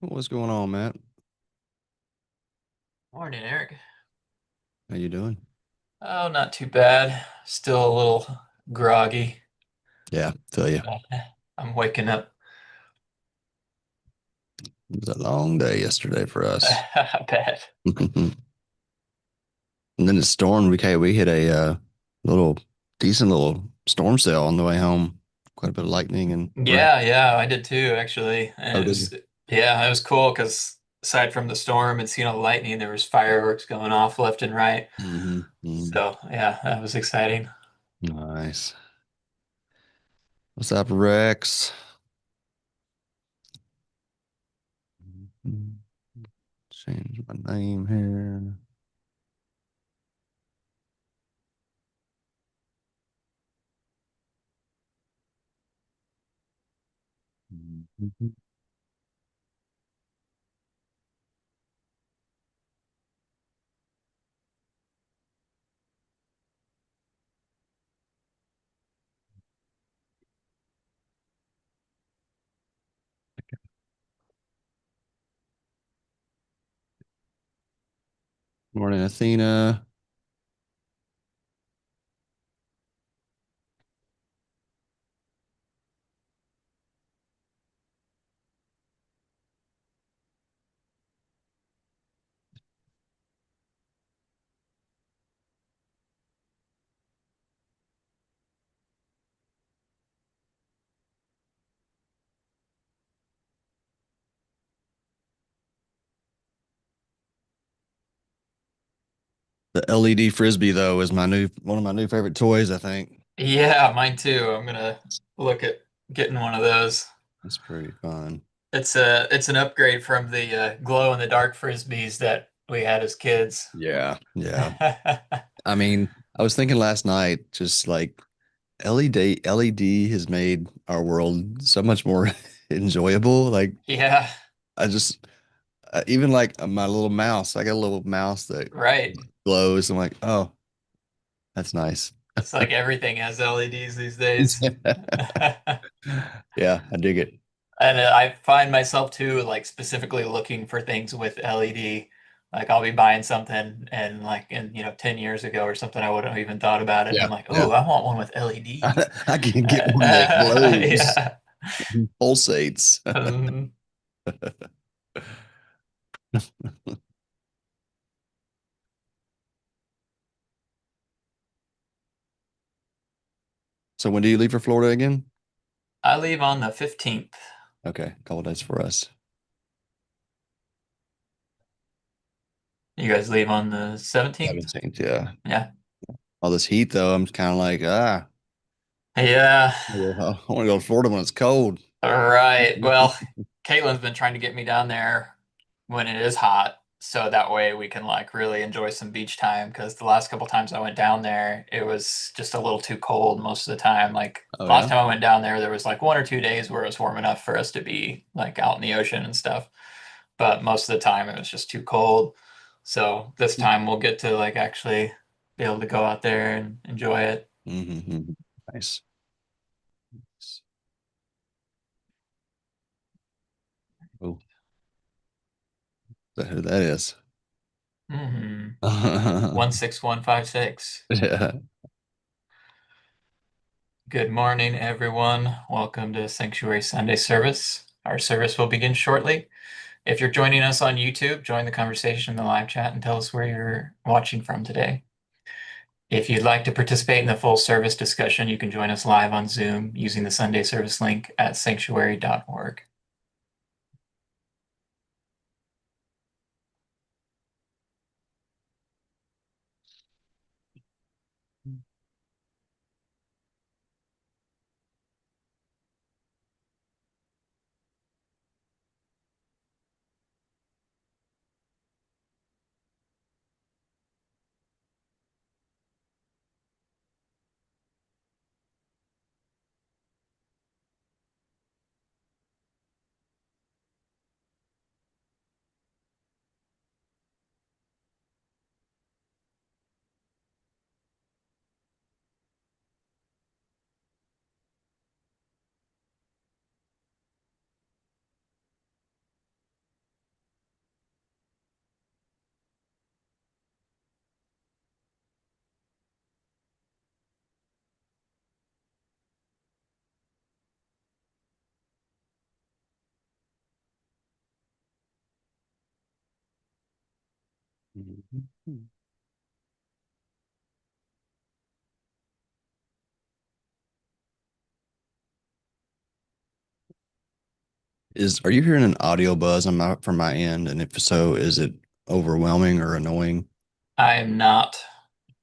What's going on, Matt? Morning, Eric. How you doing? Oh, not too bad. Still a little groggy. Yeah, tell you. I'm waking up. It was a long day yesterday for us. I bet. And then it stormed. We hit a little decent little storm cell on the way home. Quite a bit of lightning and rain. Yeah, I did too, actually. And Oh, it did you? was, yeah, it was cool because aside from the storm and seeing all the lightning, there was fireworks going off left and right. Hmm. So, yeah, that was exciting. Nice. What's up, Rex? Mhm. Change my name here. Mhm. Morning, Athena. The LED frisbee though is my new one of my new favorite toys, I think. Yeah, mine too. I'm gonna look at getting one of those. It's pretty fun. It's an upgrade from the glow in the dark frisbees that we had as kids. Yeah. Yeah. I mean, I was thinking last night, just like LED has made our world so much more enjoyable. Like Yeah, I just even like my little mouse, I got a little mouse that right. glows. I'm like, oh, that's nice. It's like everything has LEDs these days. Yeah, I dig it. And I find myself too, like specifically looking for things with LED. Like I'll be buying something and like in, 10 years ago or something, I wouldn't have even thought about it. And I'm Yeah, like, yeah. oh, I want one with LED. I can get one that glows, Yeah. pulsates. Um, So when do you leave for Florida again? I leave on the 15th. Okay, a couple days for us. You guys leave on the 17th? 17th, yeah. Yeah. All this heat though, I'm kind of like, Yeah. I want to go to Florida when it's cold. All right. Well, Caitlin's been trying to get me down there when it is hot, so that way we can like really enjoy some beach time. Because the last couple times I went down there, it was just a little too cold most of the time. Like Oh last yeah. time I went down there, there was like 1 or 2 days where it was warm enough for us to be like out in the ocean and stuff. But most of the time it was just too cold. So this time we'll get to like actually be able to go out there and enjoy it. Hmm. Nice. Oh, is that who that is? Hmm 16156. Yeah. Good morning, everyone. Welcome to Sanctuary Sunday service. Our service will begin shortly. If you're joining us on YouTube, join the conversation in the live chat and tell us where you're watching from today. If you'd like to participate in the full service discussion, you can join us live on Zoom using the Sunday service link at sanctuary.org. Mhm. Are you hearing an audio buzz from my end? And if so, is it overwhelming or annoying? I am not,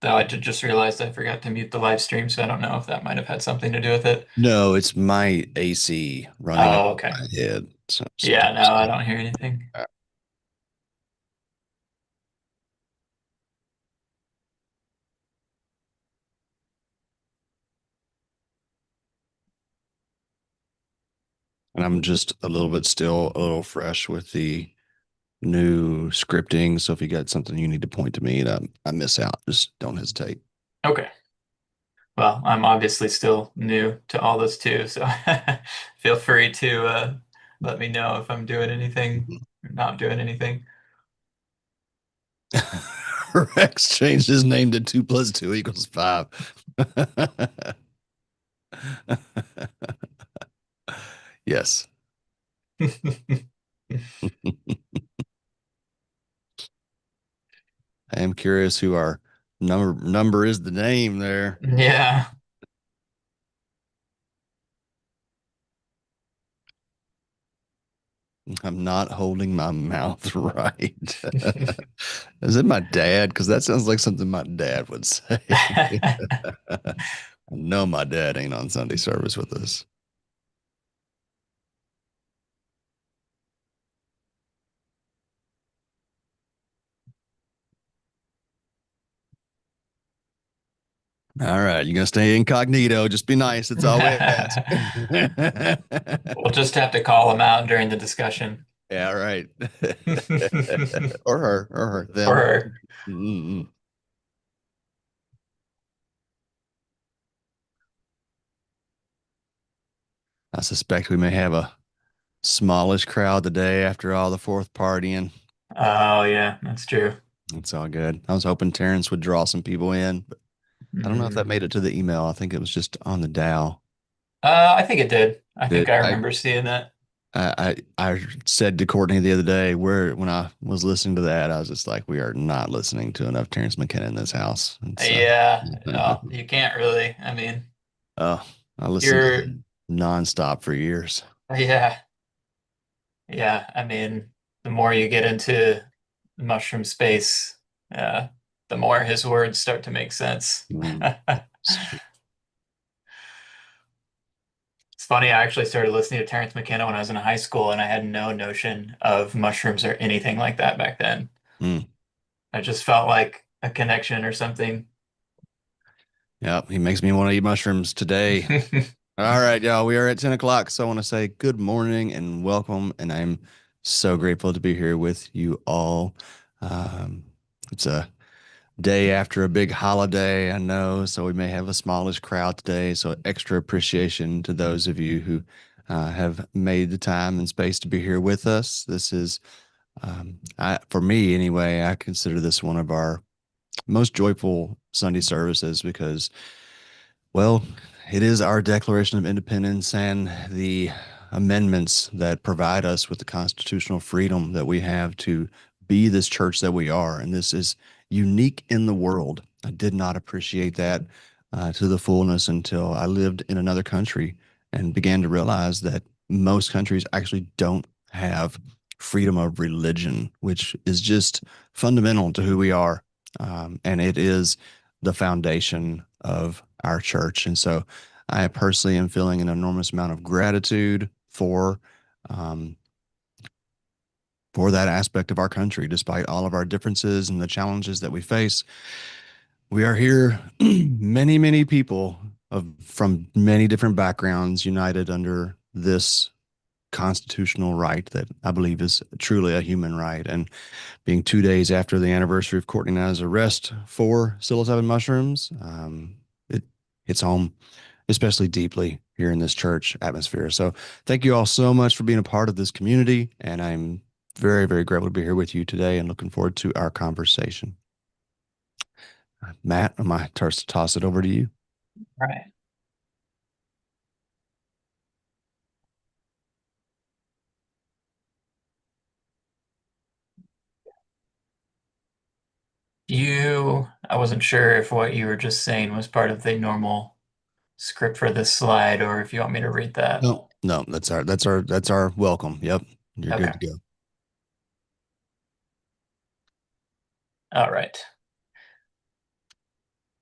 though I just realized I forgot to mute the live stream, so I don't know if that might have had something to do with it. No, it's my AC running Oh, above okay. my head. So Yeah, no, sometimes. I don't hear anything. And I'm just a little bit still a little fresh with the new scripting. So if you got something you need to point to me and I miss out, just don't hesitate. Okay. Well, I'm obviously still new to all this too, so feel free to let me know if I'm doing anything or not doing anything. Rex changed his name to 2 + 2 = 5. Yes. I am curious who our number is the name there. Yeah. I'm not holding my mouth right. Is it my dad? Because that sounds like something my dad would say. I know my dad ain't on Sunday service with us. All right, you're gonna stay incognito. Just be nice. It's all we ask. We'll just have to call him out during the discussion. Yeah, right. Or her, Or them. her. Mm-mm. I suspect we may have a smallish crowd today after all the fourth partying. Oh, yeah, that's true. It's all good. I was hoping Terrence would draw some people in, but I don't know if that Mm. made it to the email. I think it was just on the Dow. I think it did. I think Did I I? remember seeing that. I said to Courtney the other day, where when I was listening to that, I was just like, we are not listening to enough Terrence McKenna in this house. And so, Yeah, you can't really. I mean, oh, I listened to you're, him nonstop for years. yeah, yeah. I mean, the more you get into mushroom space, uh, the more his words start to make sense. Mm. It's funny, I actually started listening to Terrence McKenna when I was in high school, and I had no notion of mushrooms or anything like that back then. Mm. I just felt like a connection or something. Yep, he makes me want to eat mushrooms today. All right, y'all, we are at 10 o'clock. So I want to say good morning and welcome. And I'm so grateful to be here with you all. Um, it's a day after a big holiday, I know, so we may have a smallish crowd today. So extra appreciation to those of you who have made the time and space to be here with us. This is, for me anyway, I consider this one of our most joyful Sunday services because, well, it is our Declaration of Independence and the amendments that provide us with the constitutional freedom that we have to be this church that we are. And this is unique in the world. I did not appreciate that to the fullness until I lived in another country and began to realize that most countries actually don't have freedom of religion, which is just fundamental to who we are. And it is the foundation of our church. And so I personally am feeling an enormous amount of gratitude um, for that aspect of our country, despite all of our differences and the challenges that we face. We are here, many people from many different backgrounds, united under this constitutional right that I believe is truly a human right. And being 2 days after the anniversary of Courtney and I's arrest for psilocybin mushrooms, it hits home especially deeply here in this church atmosphere. So thank you all so much for being a part of this community. And I'm very grateful to be here with you today and looking forward to our conversation. Matt, I might toss it over to you. Right. I wasn't sure if what you were just saying was part of the normal script for this slide or if you want me to read that. No, no, that's our welcome. Yep. You're good Okay. to go. All right.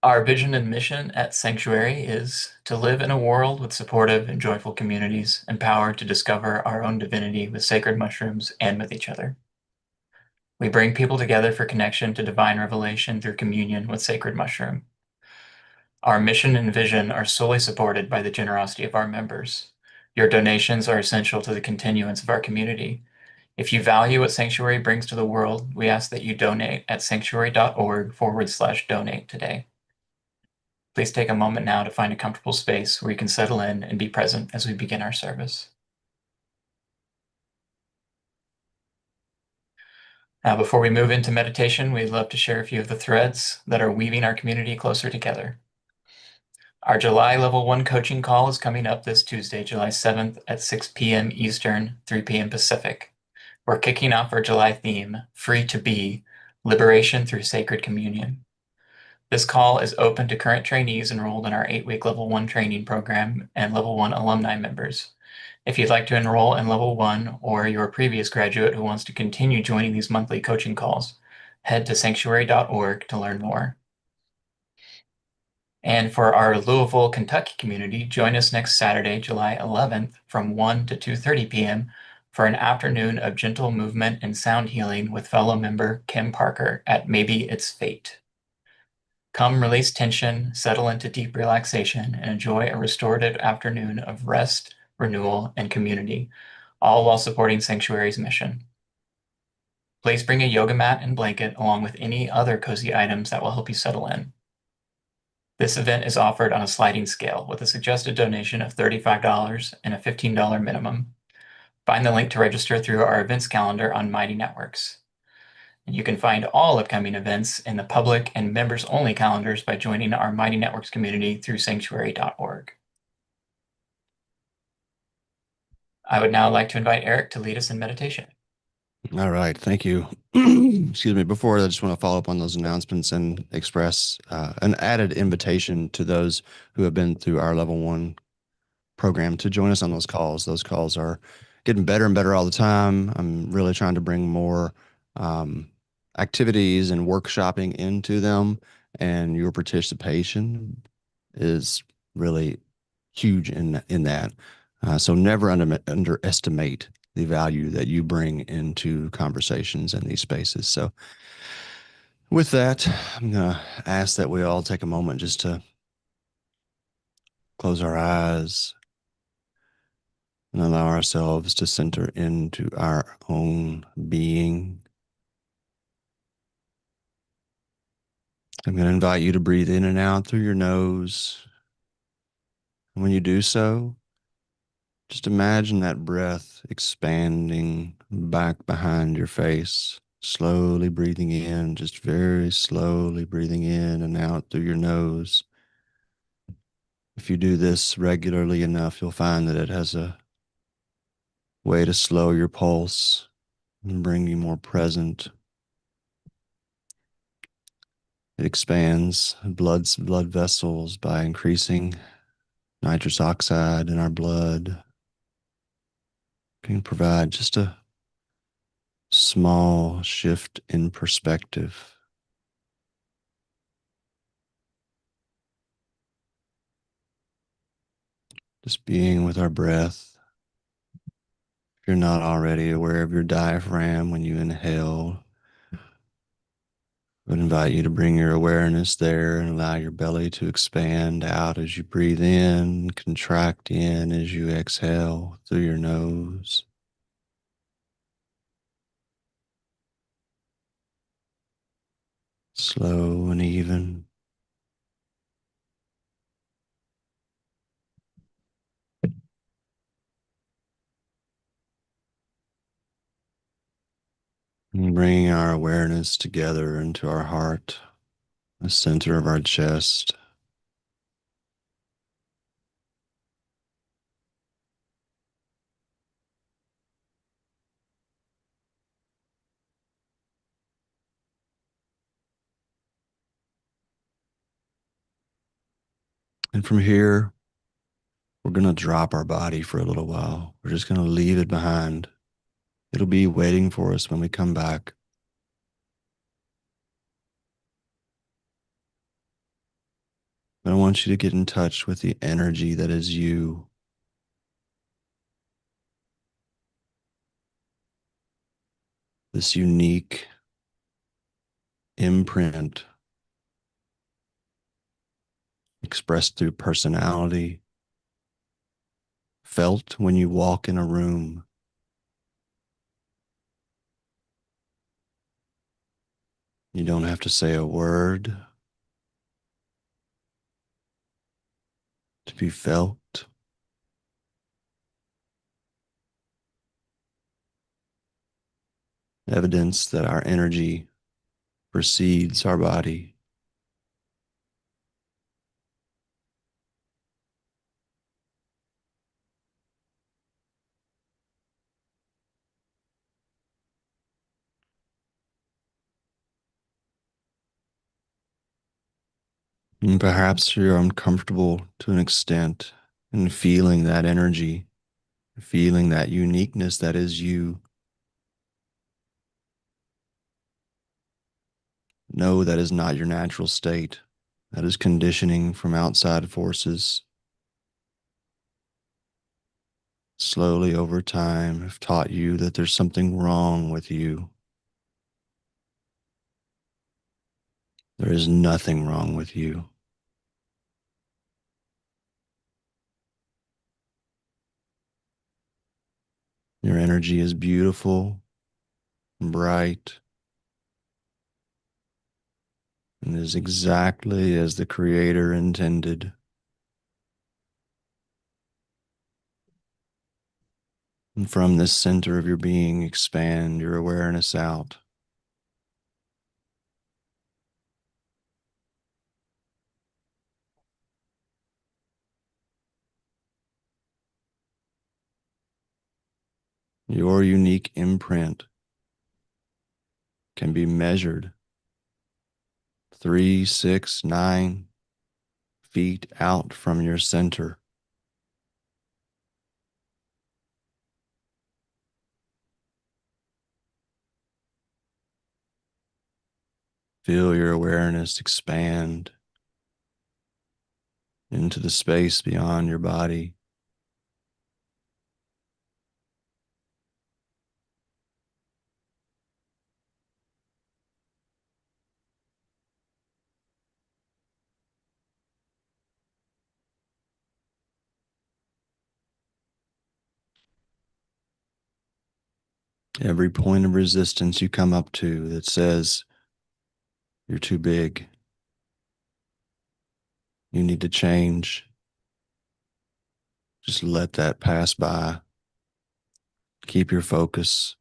Our vision and mission at Sanctuary is to live in a world with supportive and joyful communities, empowered to discover our own divinity with sacred mushrooms and with each other. We bring people together for connection to divine revelation through communion with sacred mushroom. Our mission and vision are solely supported by the generosity of our members. Your donations are essential to the continuance of our community. If you value what Sanctuary brings to the world, we ask that you donate at sanctuary.org/donate today. Please take a moment now to find a comfortable space where you can settle in and be present as we begin our service. Now, before we move into meditation, we'd love to share a few of the threads that are weaving our community closer together. Our July Level 1 coaching call is coming up this Tuesday, July 7th at 6 p.m. Eastern, 3 p.m. Pacific. We're kicking off our July theme, Free to Be, Liberation Through Sacred Communion. This call is open to current trainees enrolled in our 8-week Level 1 training program and Level 1 alumni members. If you'd like to enroll in Level 1 or you're a previous graduate who wants to continue joining these monthly coaching calls, head to sanctuary.org to learn more. And for our Louisville, Kentucky community, join us next Saturday, July 11th from 1 to 2:30 p.m. for an afternoon of gentle movement and sound healing with fellow member Kim Parker at Maybe It's Fate. Come release tension, settle into deep relaxation, and enjoy a restorative afternoon of rest, renewal, and community, all while supporting Sanctuary's mission. Please bring a yoga mat and blanket along with any other cozy items that will help you settle in. This event is offered on a sliding scale with a suggested donation of $35 and a $15 minimum. Find the link to register through our events calendar on Mighty Networks. And you can find all upcoming events in the public and members-only calendars by joining our Mighty Networks community through sanctuary.org. I would now like to invite Eric to lead us in meditation. All right. Thank you. Excuse me. Before, I just want to follow up on those announcements and express an added invitation to those who have been through our level one program to join us on those calls. Those calls are getting better and better all the time. I'm really trying to bring more um, activities and workshopping into them, and your participation is really huge in that. So never underestimate the value that you bring into conversations in these spaces. So with that, I'm gonna ask that we all take a moment just to close our eyes and allow ourselves to center into our own being. I'm going to invite you to breathe in and out through your nose. And when you do so, just imagine that breath expanding back behind your face, slowly breathing in, just very slowly breathing in and out through your nose. If you do this regularly enough, you'll find that it has a way to slow your pulse and bring you more present. It expands blood vessels by increasing nitrous oxide in our blood. Can provide just a small shift in perspective. Just being with our breath. If you're not already aware of your diaphragm when you inhale, I would invite you to bring your awareness there and allow your belly to expand out as you breathe in, contract in as you exhale through your nose. Slow and even. And bringing our awareness together into our heart, the center of our chest. And from here, we're going to drop our body for a little while. We're just going to leave it behind. It'll be waiting for us when we come back. But I want you to get in touch with the energy that is you, this unique imprint expressed through personality, felt when you walk in a room. You don't have to say a word to be felt. Evidence that our energy precedes our body. And perhaps you're uncomfortable to an extent in feeling that energy, feeling that uniqueness that is you. Know that is not your natural state. That is conditioning from outside forces. Slowly over time have taught you that there's something wrong with you. There is nothing wrong with you. Your energy is beautiful, bright, and is exactly as the Creator intended. And from this center of your being, expand your awareness out. Your unique imprint can be measured 3, 6, 9 feet out from your center. Feel your awareness expand into the space beyond your body. Every point of resistance you come up to that says you're too big, you need to change, just let that pass by. Keep your focus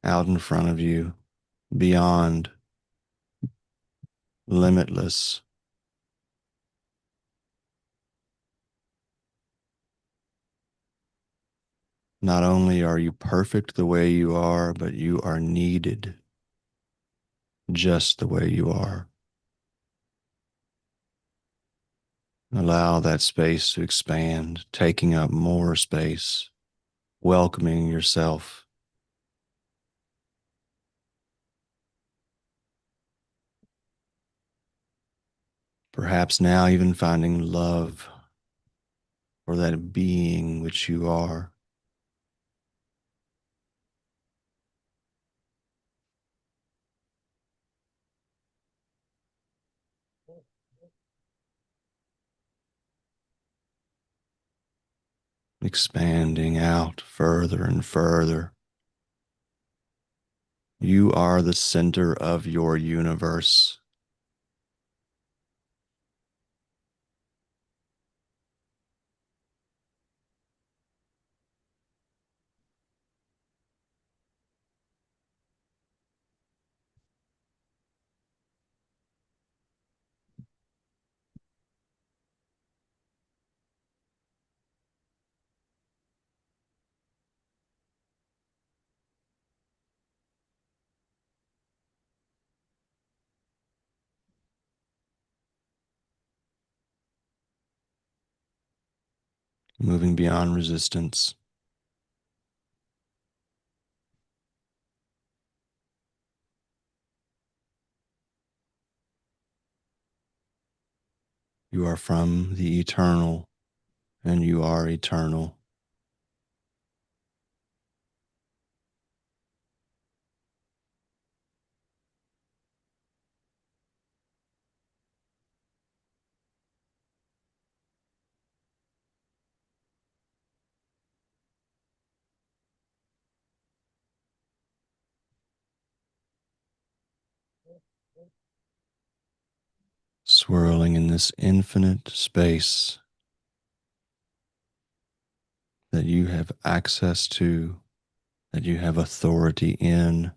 out in front of you, beyond, limitless. Not only are you perfect the way you are, but you are needed just the way you are. Allow that space to expand, taking up more space, welcoming yourself. Perhaps now even finding love for that being which you are. Expanding out further and further. You are the center of your universe. moving beyond resistance. You are from the eternal, and you are eternal. Swirling in this infinite space that you have access to, that you have authority in,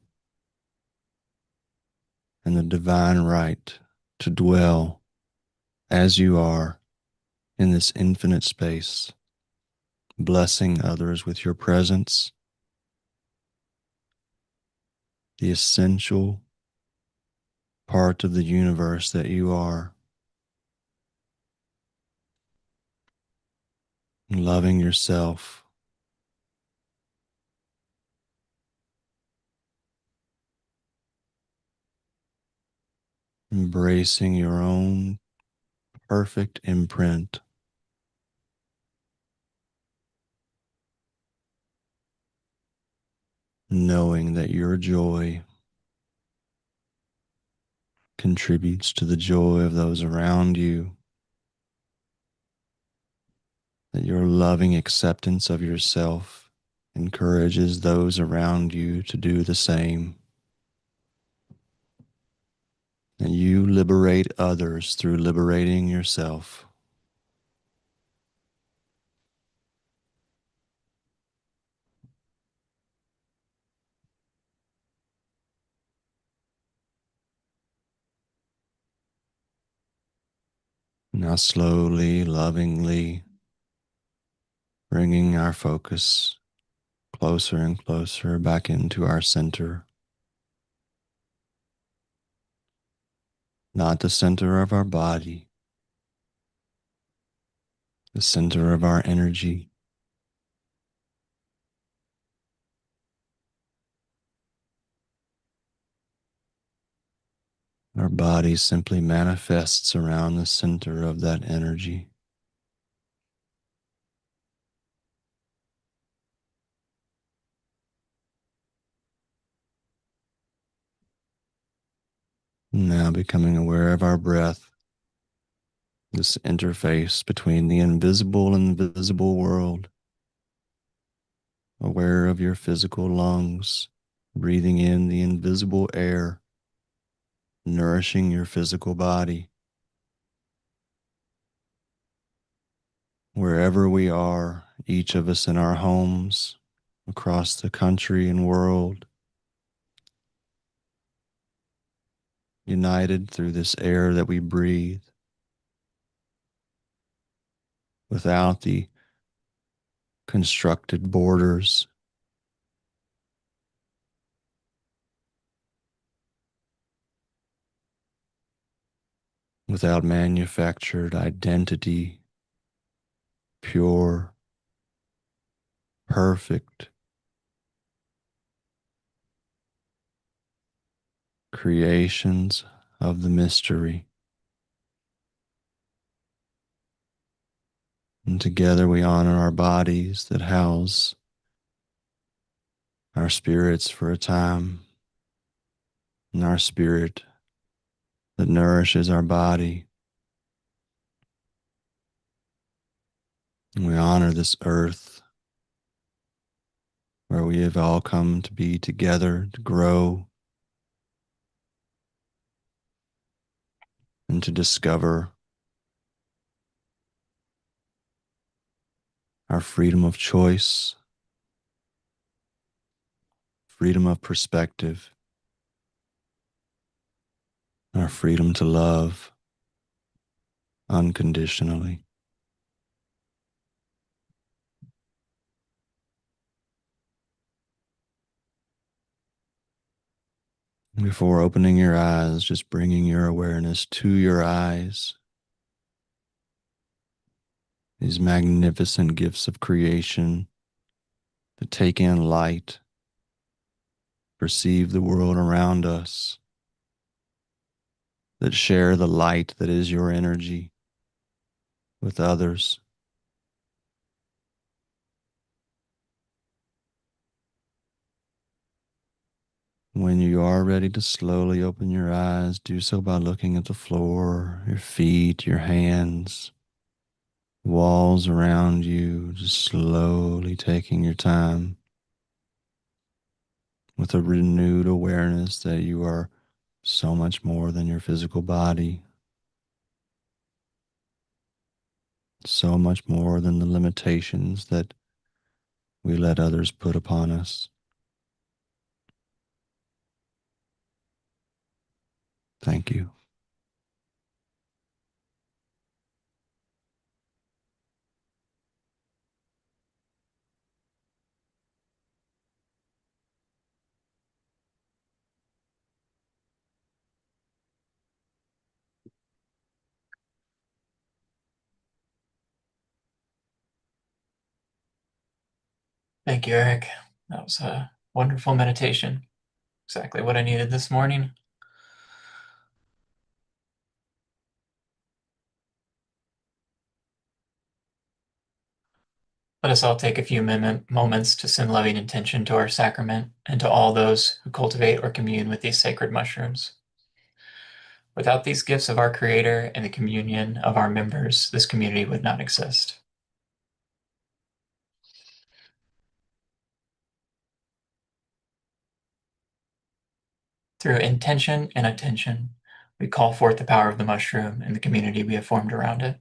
and the divine right to dwell as you are in this infinite space, blessing others with your presence, the essential part of the universe that you are, loving yourself, embracing your own perfect imprint, knowing that your joy contributes to the joy of those around you, that your loving acceptance of yourself encourages those around you to do the same, and you liberate others through liberating yourself. Now, slowly, lovingly, bringing our focus closer and closer back into our center, not the center of our body, the center of our energy. Our body simply manifests around the center of that energy. Now becoming aware of our breath, this interface between the invisible and visible world, aware of your physical lungs, breathing in the invisible air, nourishing your physical body. Wherever we are, each of us in our homes, across the country and world, united through this air that we breathe, without the constructed borders, without manufactured identity, pure, perfect creations of the mystery. And together we honor our bodies that house our spirits for a time, and our spirit that nourishes our body. And we honor this earth where we have all come to be together to grow and to discover our freedom of choice, freedom of perspective, our freedom to love unconditionally. Before opening your eyes, just bringing your awareness to your eyes these magnificent gifts of creation to take in light, perceive the world around us, that share the light that is your energy with others. When you are ready to slowly open your eyes, do so by looking at the floor, your feet, your hands, walls around you, just slowly taking your time with a renewed awareness that you are so much more than your physical body, so much more than the limitations that we let others put upon us. Thank you. Thank you, Eric. That was a wonderful meditation. Exactly what I needed this morning. Let us all take a few moments to send loving intention to our sacrament and to all those who cultivate or commune with these sacred mushrooms. Without these gifts of our Creator and the communion of our members, this community would not exist. Through intention and attention, we call forth the power of the mushroom and the community we have formed around it.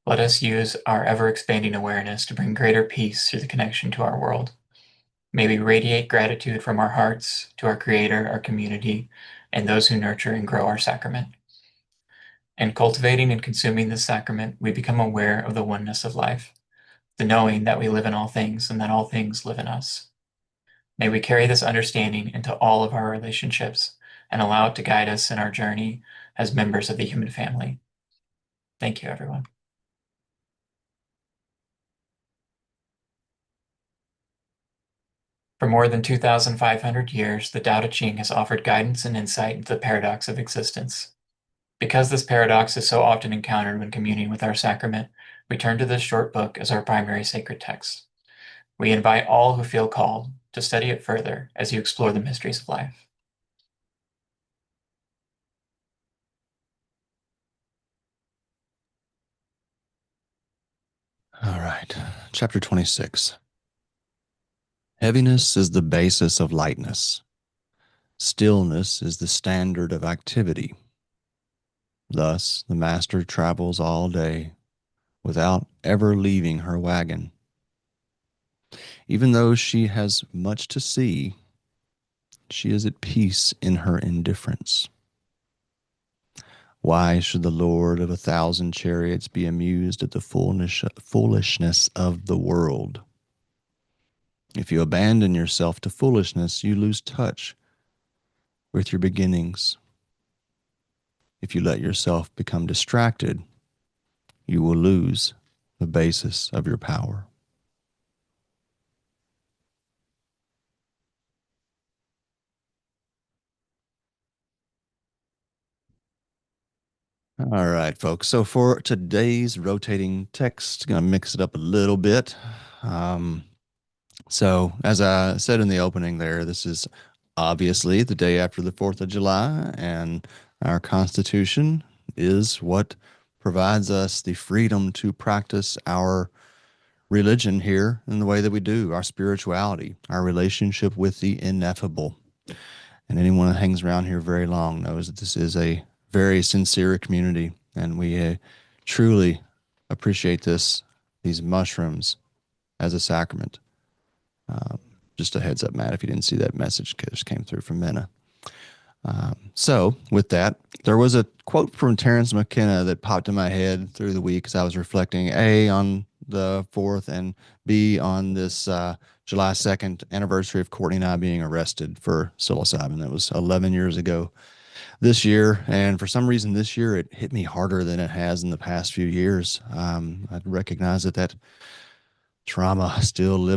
Let us use our ever-expanding awareness to bring greater peace through the connection to our world. May we radiate gratitude from our hearts to our Creator, our community, and those who nurture and grow our sacrament. In cultivating and consuming this sacrament, we become aware of the oneness of life, the knowing that we live in all things and that all things live in us. May we carry this understanding into all of our relationships and allow it to guide us in our journey as members of the human family. Thank you, everyone. For more than 2,500 years, the Tao Te Ching has offered guidance and insight into the paradox of existence. Because this paradox is so often encountered when communing with our sacrament, we turn to this short book as our primary sacred text. We invite all who feel called to study it further as you explore the mysteries of life. All right. Chapter 26. Heaviness is the basis of lightness. Stillness is the standard of activity. Thus, the master travels all day without ever leaving her wagon. Even though she has much to see, she is at peace in her indifference. Why should the Lord of 1,000 chariots be amused at the foolishness of the world? If you abandon yourself to foolishness, you lose touch with your beginnings. If you let yourself become distracted, you will lose the basis of your power. All right, folks. So for today's rotating text, going to mix it up a little bit. Um, so as I said in the opening there, this is obviously the day after the 4th of July, and our Constitution is what provides us the freedom to practice our religion here in the way that we do, our spirituality, our relationship with the ineffable. And anyone that hangs around here very long knows that this is a very sincere community, and we truly appreciate these mushrooms as a sacrament. Um, just a heads up, Matt, if you didn't see that message, that just came through from Minna. So, with that, there was a quote from Terence McKenna that popped in my head through the week as I was reflecting A, on the 4th, and B, on this July 2nd anniversary of Courtney and I being arrested for psilocybin. That was 11 years ago. this year. And for some reason, this year it hit me harder than it has in the past few years. I recognize that trauma still lives